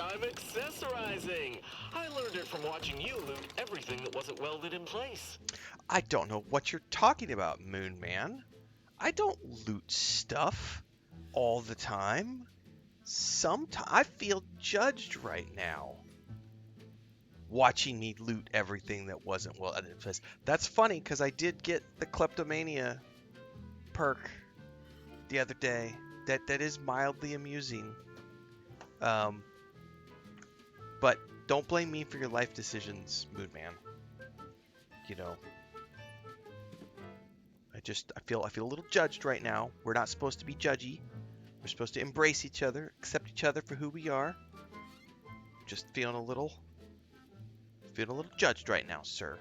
I'm accessorizing. I learned it from watching you loot everything that wasn't welded in place. I don't know what you're talking about, Moon Man. I don't loot stuff all the time. Sometimes I feel judged right now. Watching me loot everything that wasn't well edited. That's funny because I did get the kleptomania perk the other day. That is mildly amusing. But don't blame me for your life decisions, Moon Man. You know, I feel a little judged right now. We're not supposed to be judgy. We're supposed to embrace each other, accept each other for who we are. Just feeling a little judged right now, sir.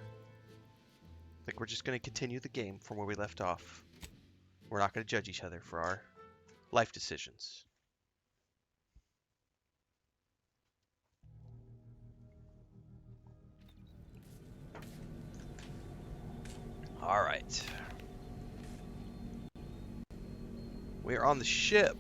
Like we're just going to continue the game from where we left off. We're not going to judge each other for our life decisions. All right. We are on the ship.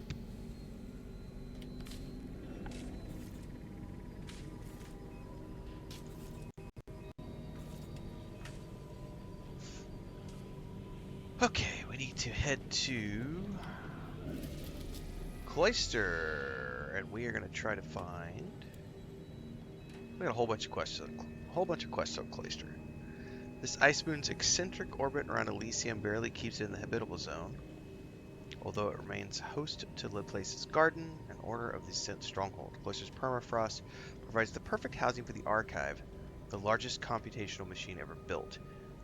Okay, we need to head to Cloister, and we are going to try to find. We got a whole bunch of quests. On Cloister. This ice moon's eccentric orbit around Elysium barely keeps it in the habitable zone, although it remains host to Laplace's garden, an order of the stronghold. Cloister's permafrost provides the perfect housing for the archive, the largest computational machine ever built.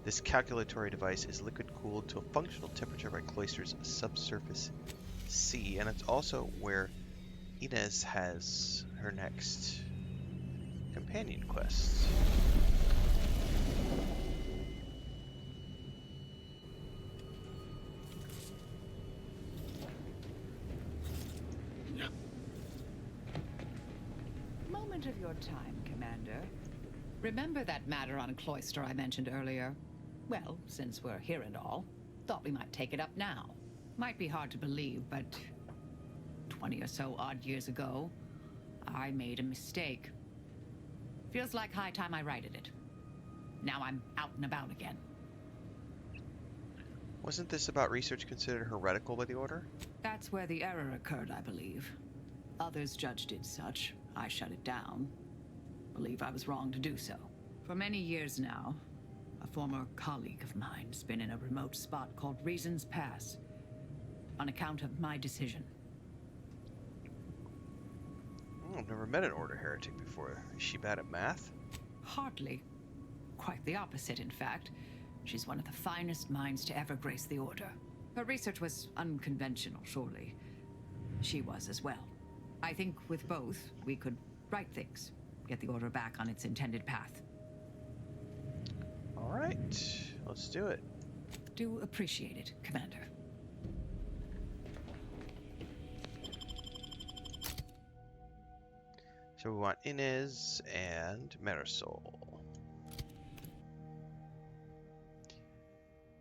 This calculatory device is liquid-cooled to a functional temperature by Cloister's subsurface sea, and it's also where Inez has her next companion quest. Moment of your time, Commander. Remember that matter on Cloister I mentioned earlier? Well, since we're here and all, thought we might take it up now. Might be hard to believe, but 20 or so odd years ago, I made a mistake. Feels like high time I righted it. Now I'm out and about again. Wasn't this about research considered heretical by the Order? That's where the error occurred, I believe. Others judged it such. I shut it down. Believe I was wrong to do so. For many years now, a former colleague of mine's been in a remote spot called Reasons Pass, on account of my decision. Oh, I've never met an Order heretic before. Is she bad at math? Hardly. Quite the opposite, in fact. She's one of the finest minds to ever grace the Order. Her research was unconventional, surely. She was as well. I think with both, we could right things, get the Order back on its intended path. All right, let's do it. Do appreciate it, Commander. So we want Inez and Marisol.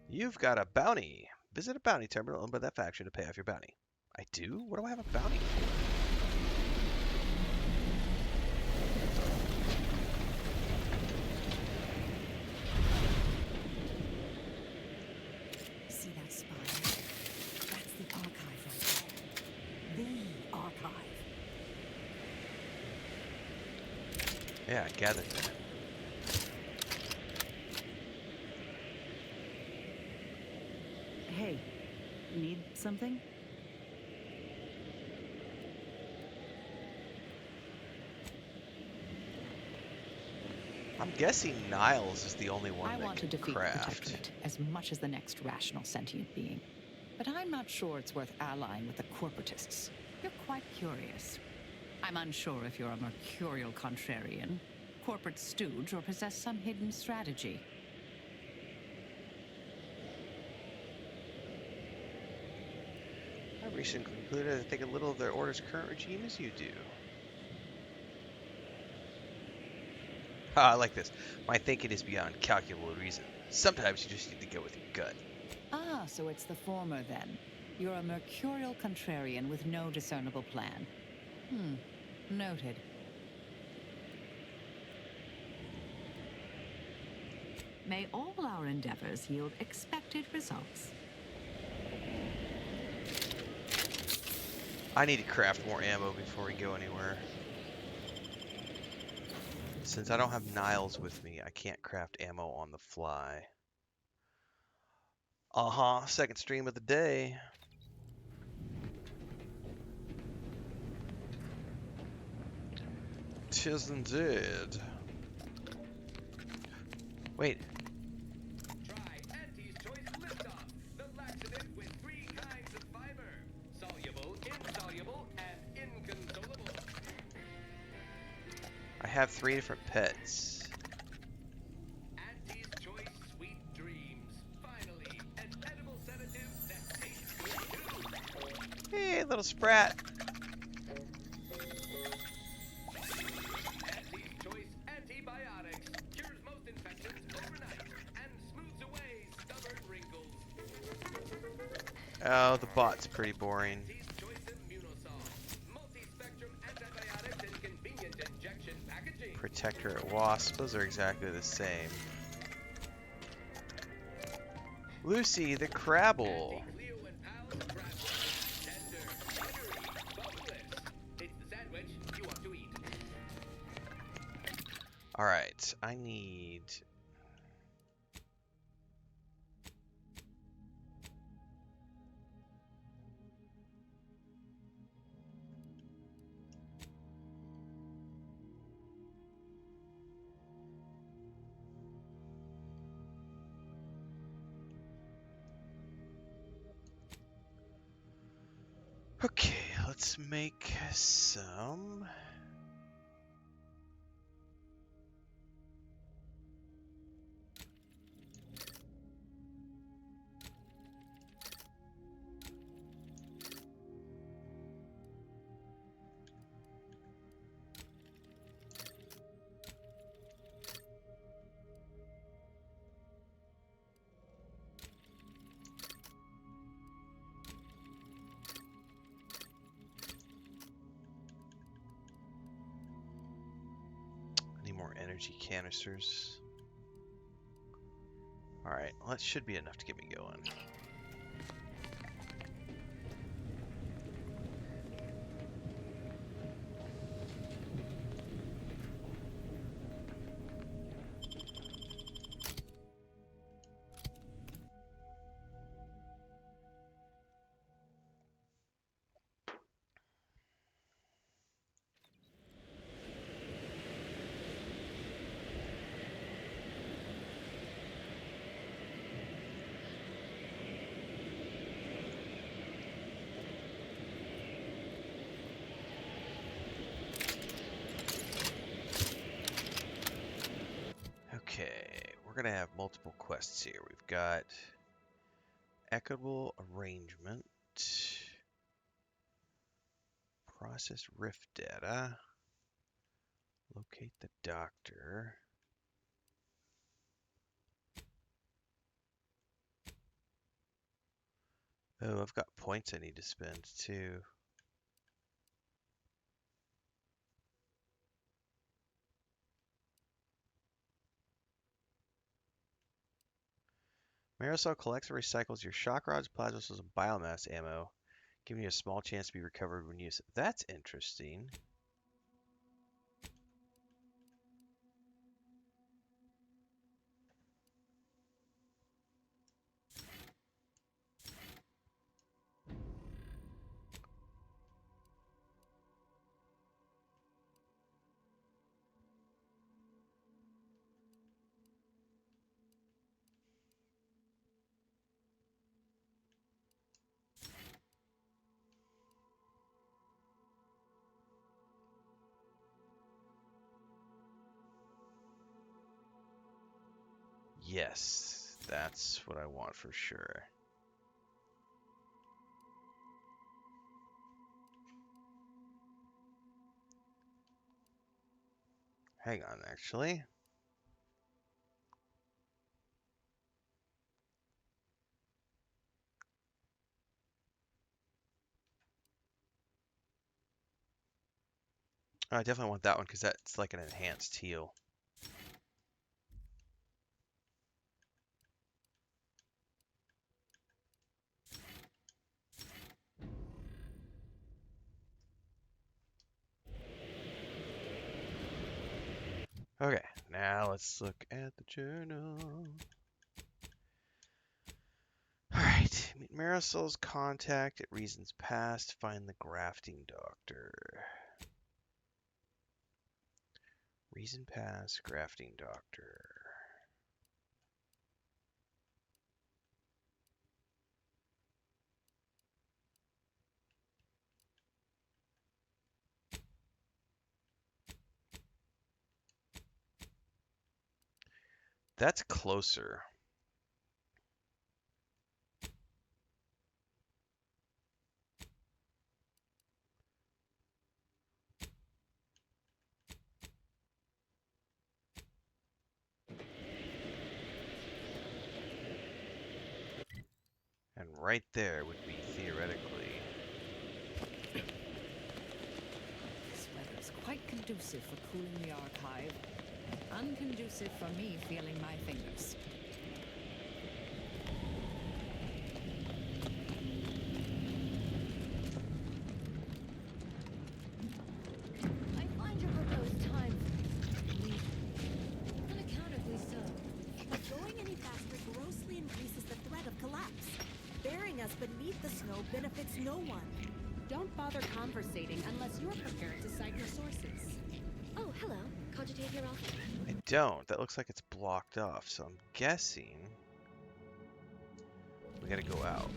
You've got a bounty. Visit a bounty terminal owned by that faction to pay off your bounty. I do? What do I have a bounty for? See that spire? That's the archive right there. The archive. Yeah, I gathered that. Hey, need something? I'm guessing Niles is the only one I that want to can defeat the craft. Protectorate as much as the next rational sentient being. But I'm not sure it's worth allying with the corporatists. You're quite curious. I'm unsure if you're a mercurial contrarian, corporate stooge, or possess some hidden strategy. I recently concluded I think a little of their Order's current regime as you do. I like this. My thinking is beyond calculable reason. Sometimes you just need to go with your gut. Ah, so it's the former then. You're a mercurial contrarian with no discernible plan. Noted. may all our endeavors yield expected results. I need to craft more ammo before we go anywhere. Since I don't have Niles with me, I can't craft ammo on the fly. Second stream of the day. Tis indeed. Wait. Try Auntie's Choice Liftoff, the laxative with 3 kinds of fiber: soluble, insoluble, and inconsolable. I have 3 different pets. Auntie's Choice Sweet Dreams. Finally, an edible sedative that tastes good too. Hey, little sprat. Auntie's Choice Antibiotics cures most infections overnight and smooths away stubborn wrinkles. Oh, the bot's pretty boring. Auntie's Choice Immunosol, multi-spectrum antibiotics in convenient injection packaging. Protector at Wasp. Those are exactly the same. Lucy the Crabble. Cleo and Pals Crabble. Tender, buttery, boneless. It's the sandwich you want to eat. Alright, I need... Okay, let's make some... I need more energy canisters. Alright, well, that should be enough to get me going. Okay, we're gonna have multiple quests here. We've got equitable arrangement, process rift data, locate the doctor. Oh, I've got points I need to spend too. Marisol collects and recycles your shock rods, plasma missiles, and biomass ammo, giving you a small chance to be recovered when used. That's interesting. Yes, that's what I want for sure. Hang on, actually. Oh, I definitely want that one because that's like an enhanced heal. Okay, now let's look at the journal. Alright, meet Marisol's contact at Reason's Past, find the grafting doctor. Reason Past, grafting doctor. That's closer. And right there would be theoretically. This weather is quite conducive for cooling the archive. Unconducive for me feeling my fingers. I find your proposed time unaccountably so. But going any faster grossly increases the threat of collapse. Burying us beneath the snow benefits no one. Don't bother conversating unless you're prepared to cite your sources. Oh, hello. Cogitate here often. I don't. That looks like it's blocked off, so I'm guessing we gotta go out.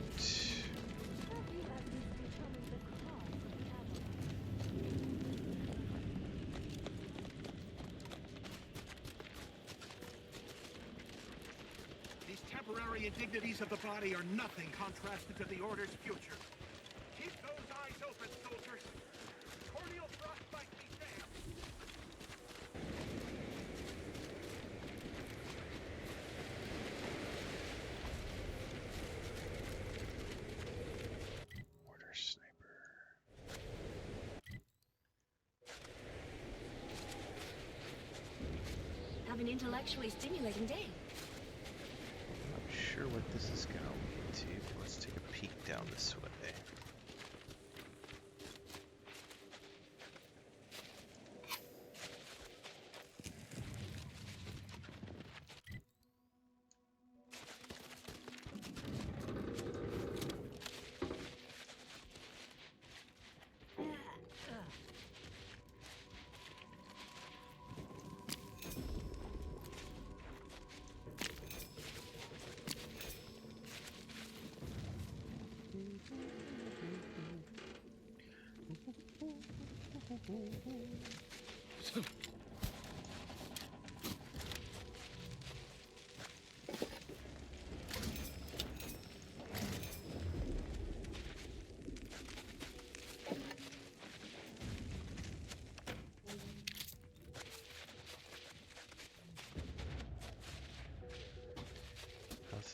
These temporary indignities of the body are nothing contrasted to the Order's future. Keep those eyes open, soldiers. Cordial frostbite be damned. Order sniper. Have an intellectually stimulating day. I'm not sure what this is gonna lead to, but let's take a peek down this way.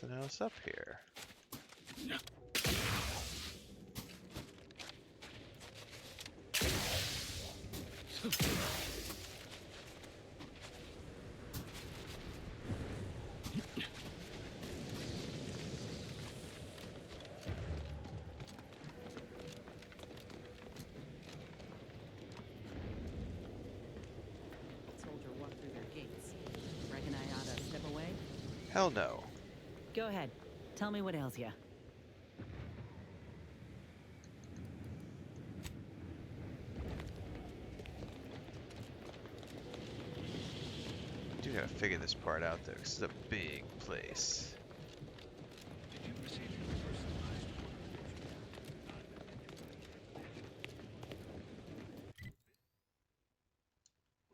Nothing else up here. Soldier walk through their gates. Reckon I ought to step away? Hell no. Go ahead. Tell me what ails ya. Do gotta figure this part out though, 'cause this is a big place. Did you receive your personalized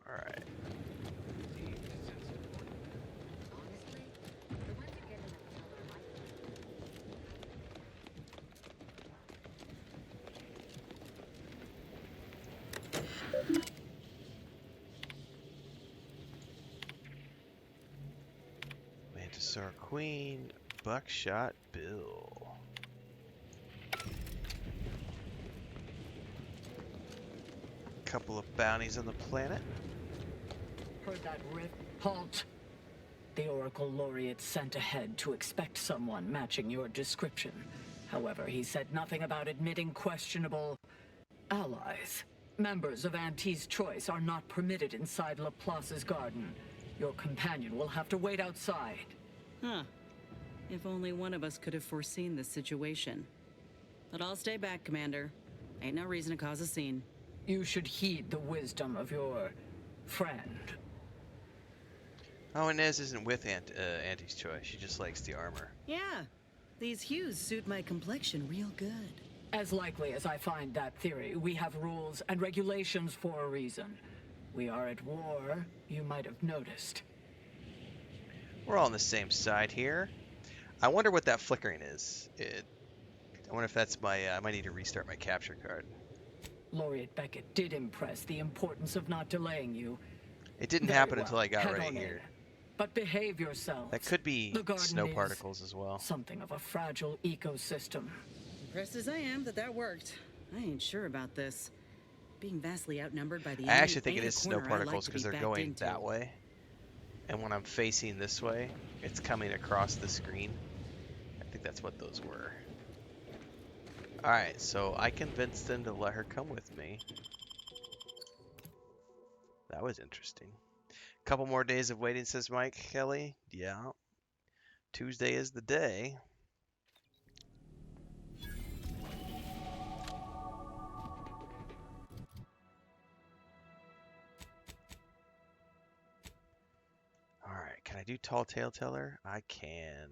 Alright. Mantisaur Queen, Buckshot Bill. Couple of bounties on the planet. Heard that, Rip? Halt! The Oracle Laureate sent ahead to expect someone matching your description. However, he said nothing about admitting questionable allies. Members of Auntie's Choice are not permitted inside Laplace's garden. Your companion will have to wait outside. Huh. If only one of us could have foreseen this situation. But I'll stay back, Commander. Ain't no reason to cause a scene. You should heed the wisdom of your friend. Oh, Inez isn't with Auntie's Choice. She just likes the armor. Yeah. These hues suit my complexion real good. As likely as I find that theory, we have rules and regulations for a reason. We are at war, you might have noticed. We're all on the same side here. I wonder what that flickering is. I wonder if that's my... I might need to restart my capture card. Laureate Beckett did impress the importance of not delaying you. It didn't Very happen well. until I got Head right on here. in. But behave yourselves. That could be The garden snow is particles as well. something of a fragile ecosystem. Impressed as I am that worked. I ain't sure about this. Being vastly outnumbered by the I enemy actually think it ain't is a snow corner I like particles to because be they're backed going into. that way. And when I'm facing this way, it's coming across the screen. I think that's what those were. Alright, so I convinced them to let her come with me. That was interesting. Couple more days of waiting, says Mike Kelly. Yeah. Tuesday is the day. Alright, can I do Tall Tale Teller? I can.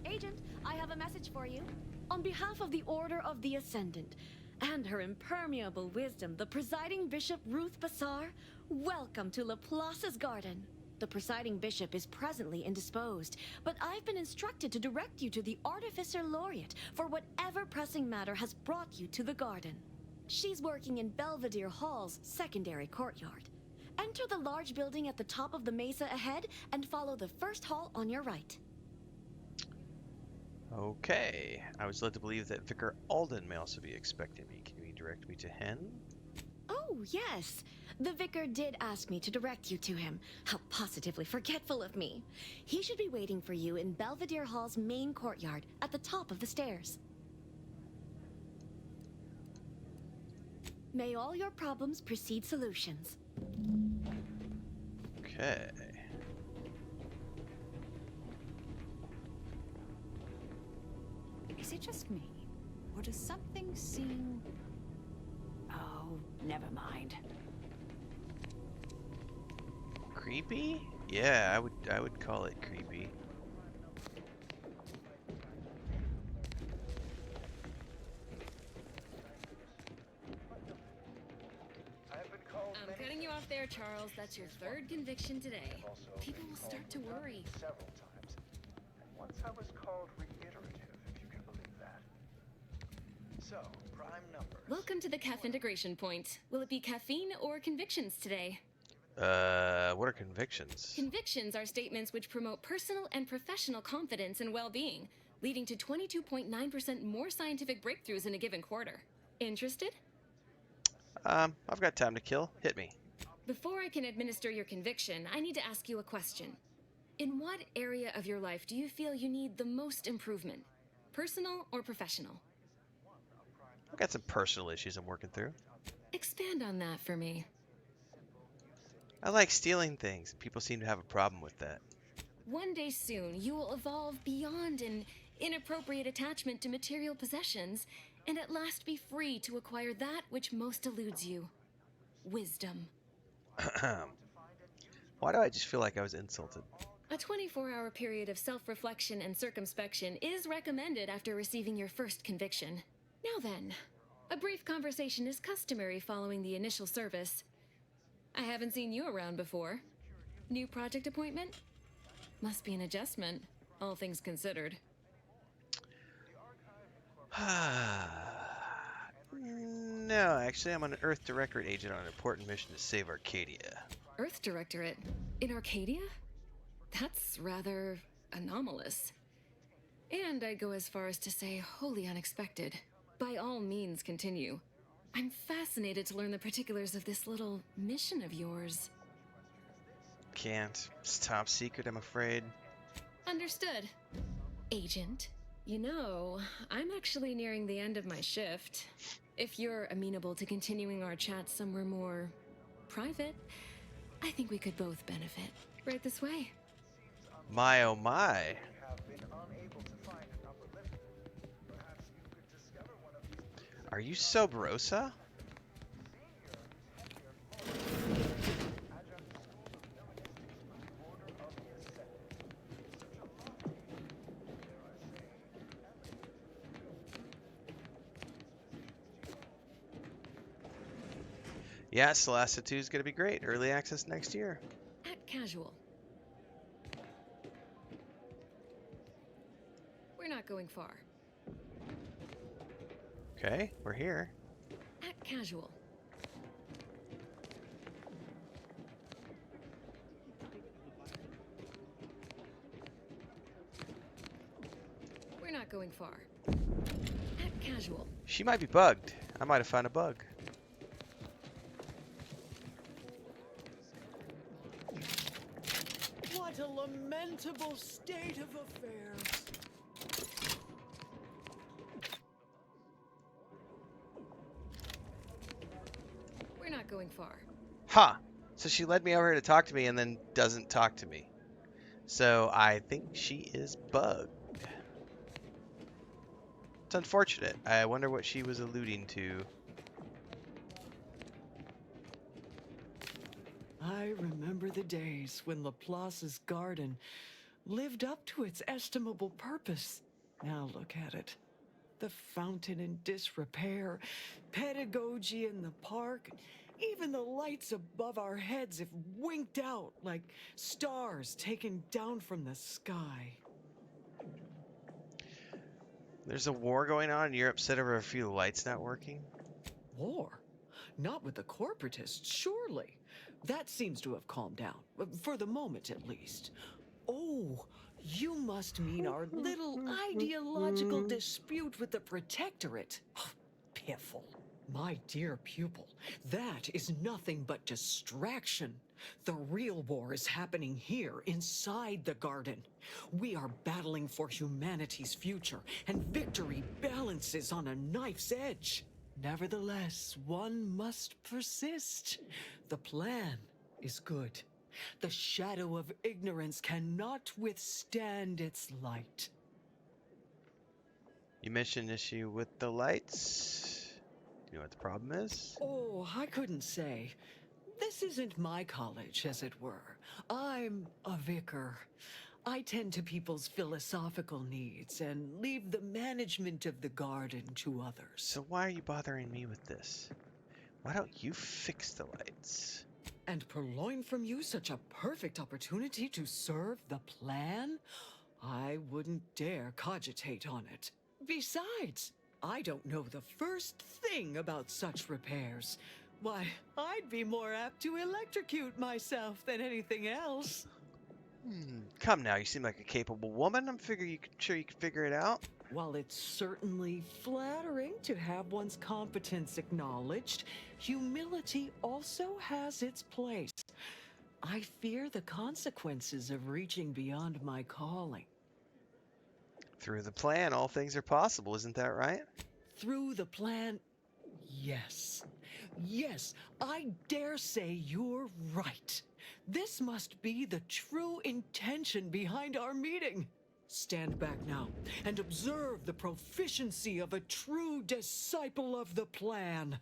Agent, I have a message for you. On behalf of the Order of the Ascendant and her impermeable wisdom, the presiding bishop Ruth Bassar, welcome to Laplace's garden. The presiding bishop is presently indisposed, but I've been instructed to direct you to the Artificer Laureate for whatever pressing matter has brought you to the garden. She's working in Belvedere Hall's secondary courtyard. Enter the large building at the top of the mesa ahead and follow the first hall on your right. Okay. I was led to believe that Vicar Alden may also be expecting me. Can you direct me to Hen? Oh, yes. The vicar did ask me to direct you to him. How positively forgetful of me. He should be waiting for you in Belvedere Hall's main courtyard at the top of the stairs. May all your problems precede solutions. Okay. Is it just me? Or does something seem... Oh, never mind. Creepy? Yeah, I would call it creepy. I'm cutting you off there, Charles. That's your third conviction today. People will start to worry. Several times. And once I was called reiterative, if you can believe that. So, prime numbers. Welcome to the CAF integration point. Will it be caffeine or convictions today? What are convictions? Convictions are statements which promote personal and professional confidence and well-being, leading to 22.9% more scientific breakthroughs in a given quarter. Interested? I've got time to kill. Hit me. Before I can administer your conviction, I need to ask you a question. In what area of your life do you feel you need the most improvement? Personal or professional? I've got some personal issues I'm working through. Expand on that for me. I like stealing things. People seem to have a problem with that. One day soon, you will evolve beyond an inappropriate attachment to material possessions and at last be free to acquire that which most eludes you. Wisdom. Why do I just feel like I was insulted? A 24-hour period of self-reflection and circumspection is recommended after receiving your first conviction. Now then, a brief conversation is customary following the initial service. I haven't seen you around before. New project appointment? Must be an adjustment, all things considered. No, actually, I'm an Earth Directorate agent on an important mission to save Arcadia. Earth Directorate? In Arcadia? That's rather anomalous. And I'd go as far as to say wholly unexpected. By all means, continue. I'm fascinated to learn the particulars of this little mission of yours. Can't. It's top secret, I'm afraid. Understood. Agent, you know, I'm actually nearing the end of my shift. If you're amenable to continuing our chat somewhere more private, I think we could both benefit. Right this way. My oh my. Are you Sub Rosa? Yeah, Celeste 2 is going to be great. Early access next year. At casual. We're not going far. Okay, we're here. At casual. We're not going far. At casual. She might be bugged. I might have found a bug. What a lamentable state of affairs. We're not going far. Huh. So she led me over here to talk to me and then doesn't talk to me. So I think she is bugged. It's unfortunate. I wonder what she was alluding to. I remember the days when Laplace's garden lived up to its estimable purpose. Now look at it. The fountain in disrepair, pedagogy in the park, even the lights above our heads have winked out like stars taken down from the sky. There's a war going on and you're upset over a few lights not working? War? Not with the corporatists, surely. That seems to have calmed down, for the moment at least. Oh, you must mean our little ideological dispute with the Protectorate. Piffle. My dear pupil, that is nothing but distraction. The real war is happening here, inside the garden. We are battling for humanity's future, and victory balances on a knife's edge. Nevertheless, one must persist. The plan is good. The shadow of ignorance cannot withstand its light. You mentioned an issue with the lights. Do you know what the problem is? Oh, I couldn't say. This isn't my college, as it were. I'm a vicar. I tend to people's philosophical needs and leave the management of the garden to others. So why are you bothering me with this? Why don't you fix the lights? And purloin from you such a perfect opportunity to serve the plan? I wouldn't dare cogitate on it. Besides, I don't know the first thing about such repairs. Why, I'd be more apt to electrocute myself than anything else. Come now, you seem like a capable woman. I'm sure you can figure it out. While it's certainly flattering to have one's competence acknowledged, humility also has its place. I fear the consequences of reaching beyond my calling. Through the plan, all things are possible, isn't that right? Through the plan, yes. Yes, I dare say you're right. This must be the true intention behind our meeting. Stand back now and observe the proficiency of a true disciple of the plan.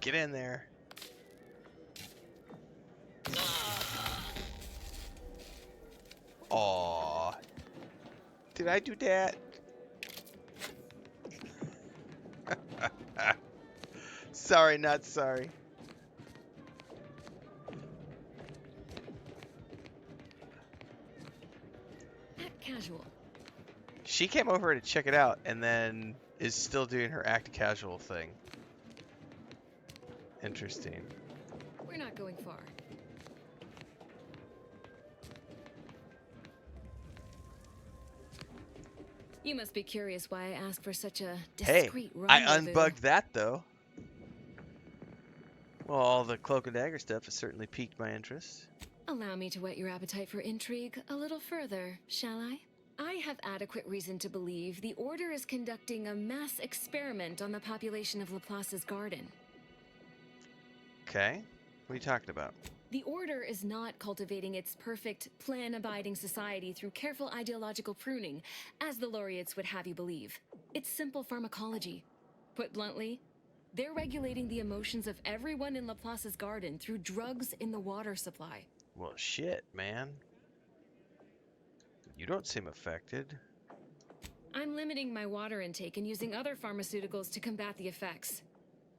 Get in there. Aww. Did I do that? Sorry, not sorry. Act casual. She came over to check it out and then is still doing her act casual thing. Interesting. We're not going far. You must be curious why I asked for such a Hey, discreet I rendezvous. unbugged that though. Well, all the cloak and dagger stuff has certainly piqued my interest. Allow me to whet your appetite for intrigue a little further, shall I? I have adequate reason to believe the Order is conducting a mass experiment on the population of Laplace's garden. Okay, what are you talking about? The Order is not cultivating its perfect, plan-abiding society through careful ideological pruning, as the laureates would have you believe. It's simple pharmacology. Put bluntly, they're regulating the emotions of everyone in Laplace's garden through drugs in the water supply. Well, shit, man. You don't seem affected. I'm limiting my water intake and using other pharmaceuticals to combat the effects.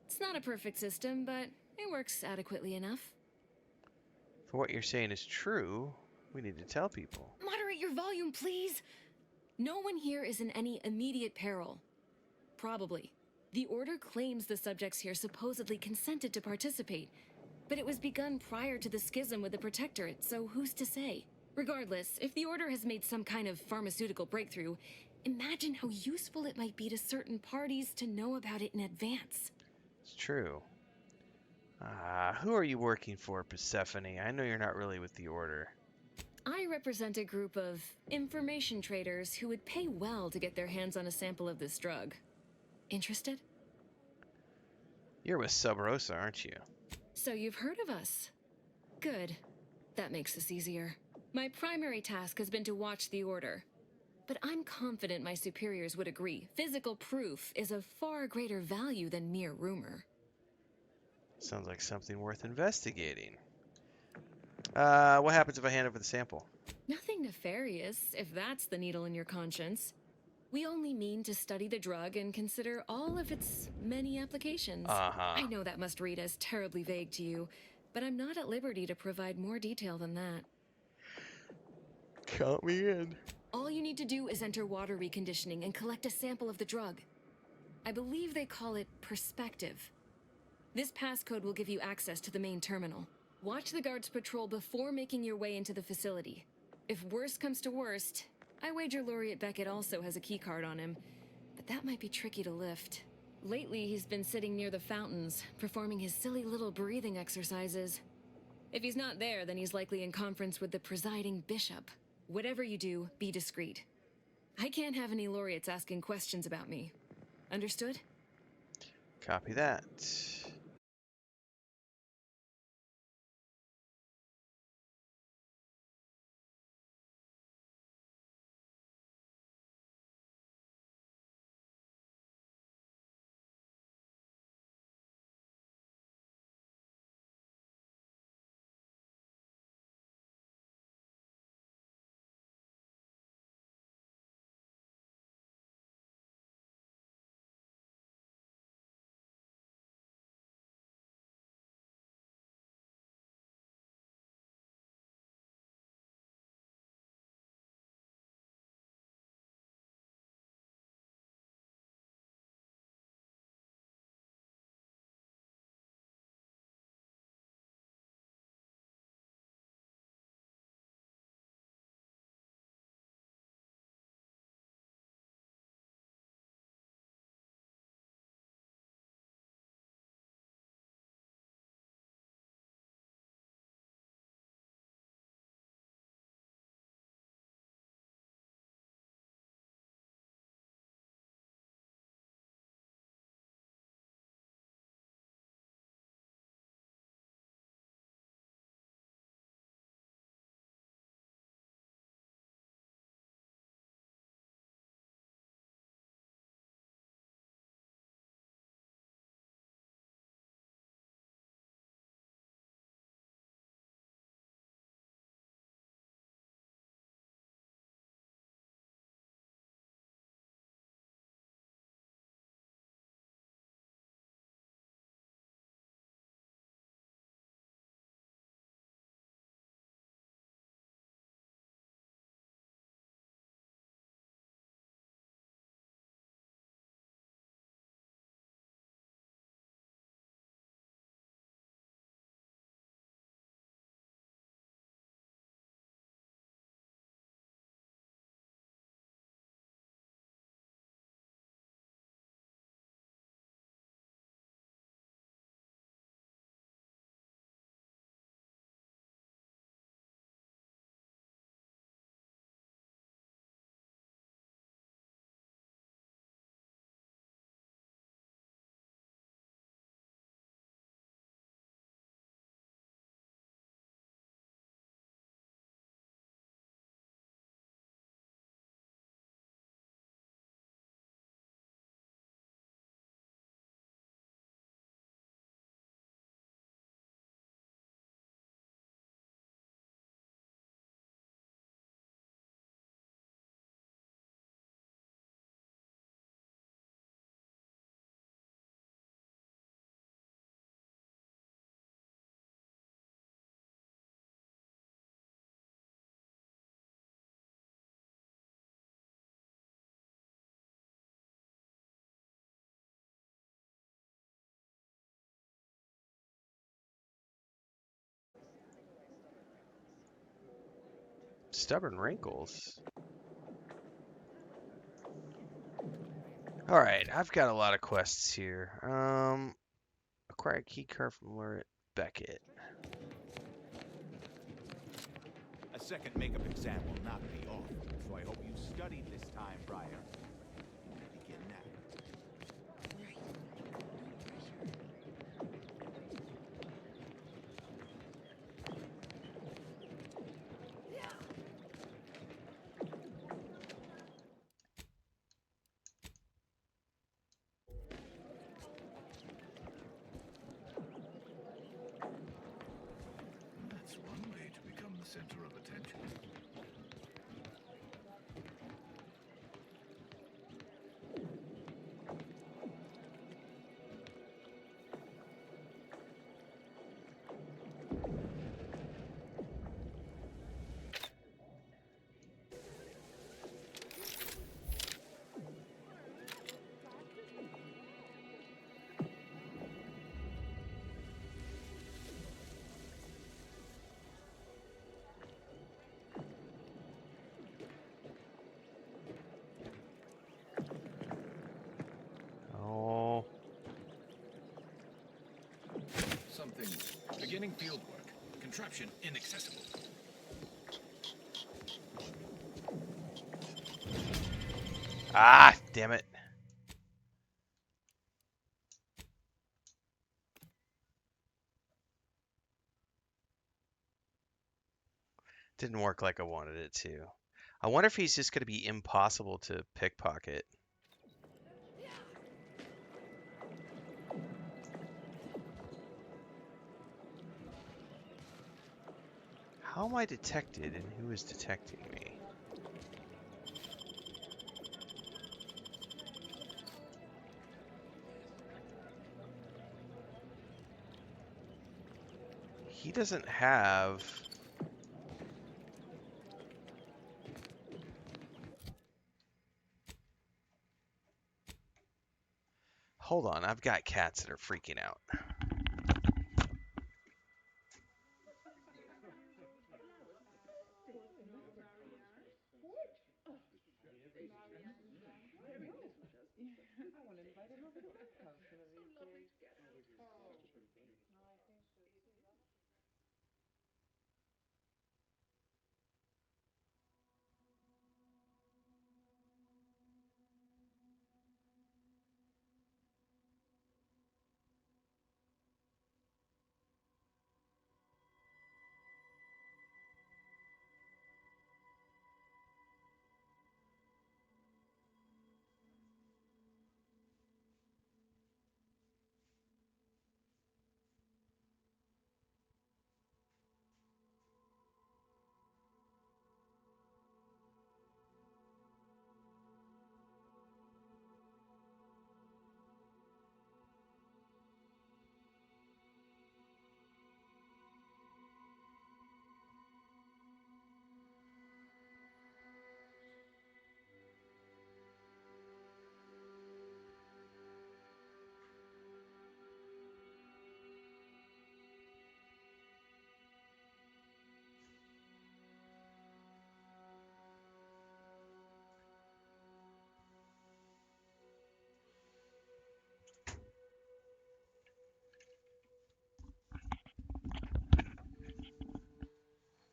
It's not a perfect system, but it works adequately enough. If what you're saying is true, we need to tell people. Moderate your volume, please. No one here is in any immediate peril. Probably. The Order claims the subjects here supposedly consented to participate, but it was begun prior to the schism with the Protectorate, so who's to say? Regardless, if the Order has made some kind of pharmaceutical breakthrough, imagine how useful it might be to certain parties to know about it in advance. It's true. Who are you working for, Persephone? I know you're not really with the Order. I represent a group of information traders who would pay well to get their hands on a sample of this drug. Interested? You're with Sub Rosa, aren't you? So you've heard of us. Good. That makes this easier. My primary task has been to watch the Order. But I'm confident my superiors would agree. Physical proof is of far greater value than mere rumor. Sounds like something worth investigating. What happens if I hand over the sample? Nothing nefarious, if that's the needle in your conscience. We only mean to study the drug and consider all of its many applications. I know that must read as terribly vague to you, but I'm not at liberty to provide more detail than that. Count me in. All you need to do is enter water reconditioning and collect a sample of the drug. I believe they call it perspective. This passcode will give you access to the main terminal. Watch the guards patrol before making your way into the facility. If worst comes to worst, I wager Laureate Beckett also has a keycard on him, but that might be tricky to lift. Lately, he's been sitting near the fountains, performing his silly little breathing exercises. If he's not there, then he's likely in conference with the presiding bishop. Whatever you do, be discreet. I can't have any laureates asking questions about me. Understood? Copy that. Stubborn wrinkles. Alright, I've got a lot of quests here. Acquire a key card from Lauret Beckett. A second makeup exam will not be off, so I hope you studied this time, Briar. Begin now. That's one way to become the center of attention. Oh, Something. Beginning field work. Contraption inaccessible. ah, damn it. Didn't work like I wanted it to. I wonder if he's just going to be impossible to pickpocket. How am I detected and who is detecting me? He doesn't have... Hold on, I've got cats that are freaking out.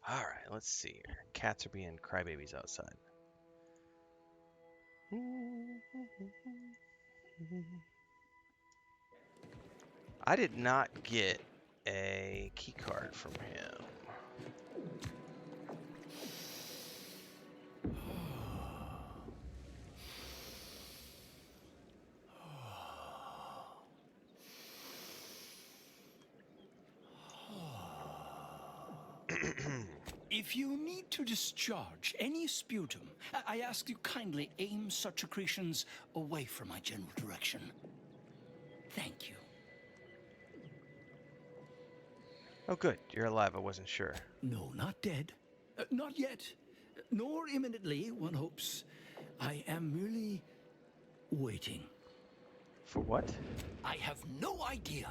All right, let's see here. Cats are being crybabies outside. I did not get a key card from him. If you need to discharge any sputum, I ask you kindly aim such accretions away from my general direction. Thank you. Oh, good. You're alive. I wasn't sure. No, not dead. Not yet. Nor imminently, one hopes. I am merely waiting. For what? I have no idea.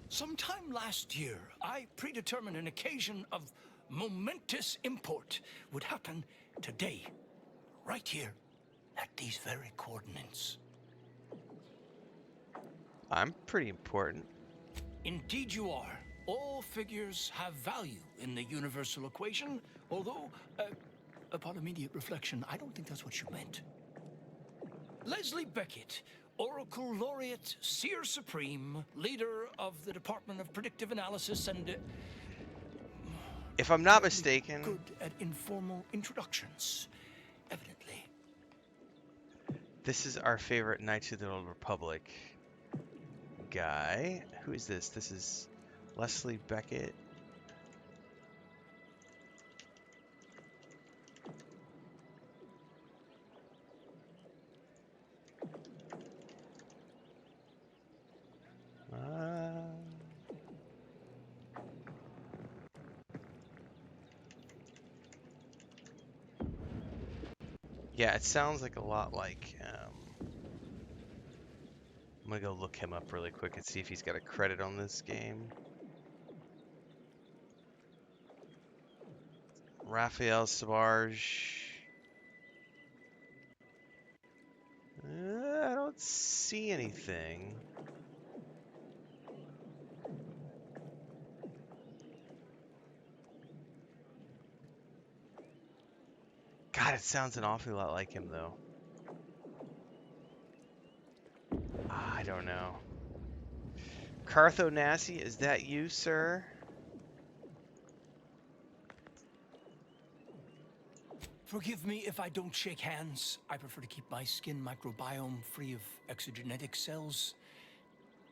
Sometime last year, I predetermined an occasion of momentous import would happen today, right here, at these very coordinates. I'm pretty important. Indeed you are. All figures have value in the universal equation, although, upon immediate reflection, I don't think that's what you meant. Leslie Beckett, Oracle Laureate, Seer Supreme, leader of the Department of Predictive Analysis, and If I'm not mistaken, good at informal introductions, evidently. this is our favorite Knights of the Old Republic guy. Who is this? This is Leslie Beckett. Yeah, it sounds like a lot like, I'm gonna go look him up really quick and see if he's got a credit on this game. Renfail Savarge. I don't see anything. God, it sounds an awful lot like him, though. I don't know. Cartho Nassi, is that you, sir? Forgive me if I don't shake hands. I prefer to keep my skin microbiome free of exogenetic cells.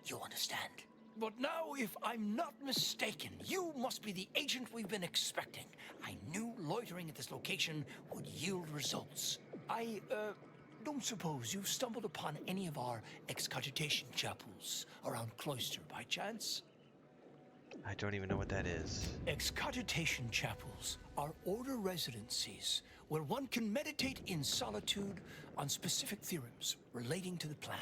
You understand. But now, if I'm not mistaken, you must be the agent we've been expecting. I knew loitering at this location would yield results. I, don't suppose you've stumbled upon any of our excogitation chapels around Cloister by chance? I don't even know what that is. Excogitation chapels are order residencies where one can meditate in solitude on specific theorems relating to the plan.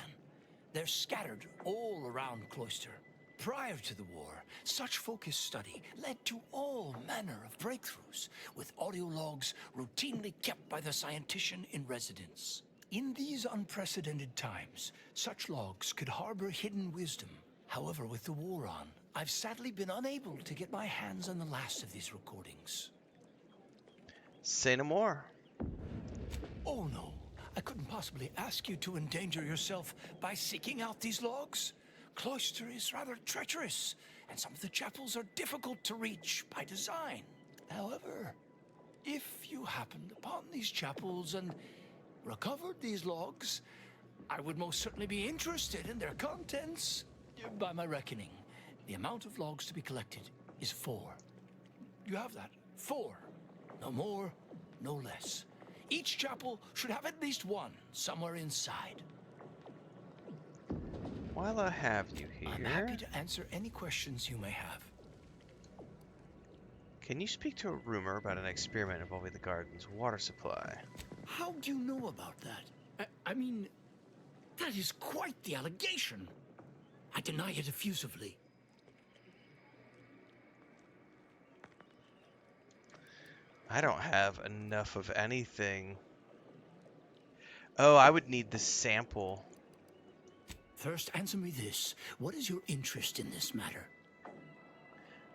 They're scattered all around Cloister. Prior to the war, such focused study led to all manner of breakthroughs, with audio logs routinely kept by the scientician in residence. In these unprecedented times, such logs could harbor hidden wisdom. However, with the war on, I've sadly been unable to get my hands on the last of these recordings. Say no more. Oh no, I couldn't possibly ask you to endanger yourself by seeking out these logs. Cloister is rather treacherous, and some of the chapels are difficult to reach by design. However, if you happened upon these chapels and recovered these logs, I would most certainly be interested in their contents. By my reckoning, the amount of logs to be collected is 4. You have that? 4. No more, no less. Each chapel should have at least one somewhere inside. While I have you here, I'm happy to answer any questions you may have. can you speak to a rumor about an experiment involving the garden's water supply? How do you know about that? I mean, that is quite the allegation. I deny it effusively. I don't have enough of anything. Oh, I would need the sample. First, answer me this. What is your interest in this matter?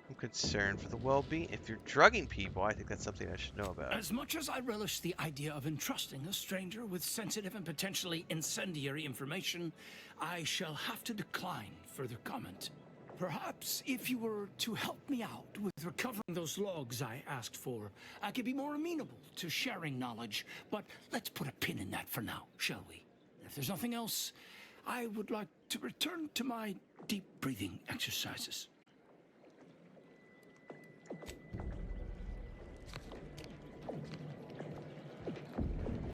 I'm concerned for the well-being. If you're drugging people, I think that's something I should know about. As much as I relish the idea of entrusting a stranger with sensitive and potentially incendiary information, I shall have to decline further comment. Perhaps if you were to help me out with recovering those logs I asked for, I could be more amenable to sharing knowledge. But let's put a pin in that for now, shall we? If there's nothing else, I would like to return to my deep breathing exercises.